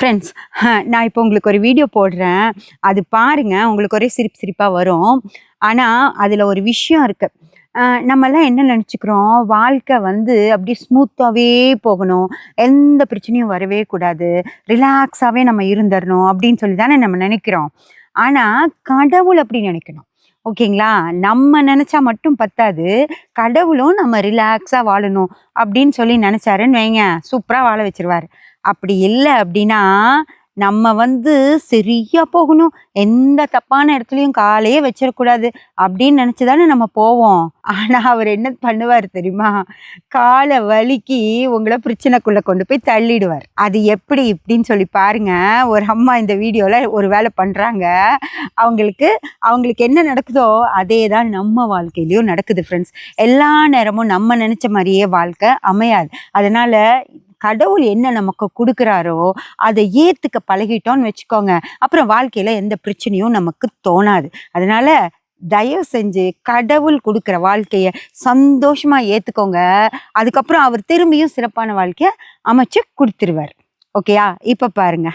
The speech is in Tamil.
ஃப்ரெண்ட்ஸ், நான் இப்போ உங்களுக்கு ஒரு வீடியோ போடுறேன். அது பாருங்க. உங்களுக்கு ஒரே சிரிப்பு சிரிப்பா வரும். ஆனா, அதில ஒரு விஷயம் இருக்கு. நம்மலாம் என்ன நெனச்சுக்கிறோம், வாழ்க்கை வந்து அப்படியே ஸ்மூத்தாவே போகணும். எந்த பிரச்சனையும் வரவே கூடாது. ரிலாக்ஸாவே நம்ம இருந்துறணும் அப்படின்னு சொல்லி தானே நம்ம நெனைக்கிறோம். ஆனா, கடவுள் அப்படி நெனைக்கணும். ஓகேங்களா? நம்ம நெனச்சா மட்டும் பத்தாது. கடவுளும் நம்ம ரிலாக்ஸா வாழணும் அப்படின்னு சொல்லி நெனச்சாருன்னு வைங்க, சூப்பரா வாழ வச்சுருவாரு. அப்படி இல்ல அப்படின்னா, நம்ம வந்து சரியா போகணும். எந்த தப்பான இடத்துலயும் காலே வச்சிடக்கூடாது அப்படின்னு நெனச்சு தானே நம்ம போவோம். ஆனா, அவரு என்ன பண்ணுவாரு தெரியுமா? கால வழுக்கி உங்கள பிரச்சனைக்குள்ள கொண்டு போய் தள்ளிடுவார். அது எப்படி இப்படின்னு சொல்லி பாருங்க. ஒரு அம்மா இந்த வீடியோல ஒரு வேலை பண்றாங்க. அவங்களுக்கு அவங்களுக்கு என்ன நடக்குதோ, அதே தான் நம்ம வாழ்க்கையிலயும் நடக்குது ஃப்ரெண்ட்ஸ். எல்லா நேரமும் நம்ம நெனச்ச மாரியே வாழ்க்கை அமையாது. அதனால கடவுள் என்ன நமக்கு குடுக்குறாரோ, அத ஏத்துக்க பழகிட்டோம்னு வச்சுக்கோங்க. அப்புறம் வாழ்க்கையில எந்த பிரச்சனையும் நமக்கு தோணாது. அதனால தயவு செஞ்சு கடவுள் குடுக்குற வாழ்க்கைய சந்தோஷமா ஏத்துக்கோங்க. அதுக்கப்புறம் அவர் திரும்பியும் சிறப்பான வாழ்க்கைய அமைச்சு குடுத்துருவாரு. ஓகேயா? இப்ப பாருங்க.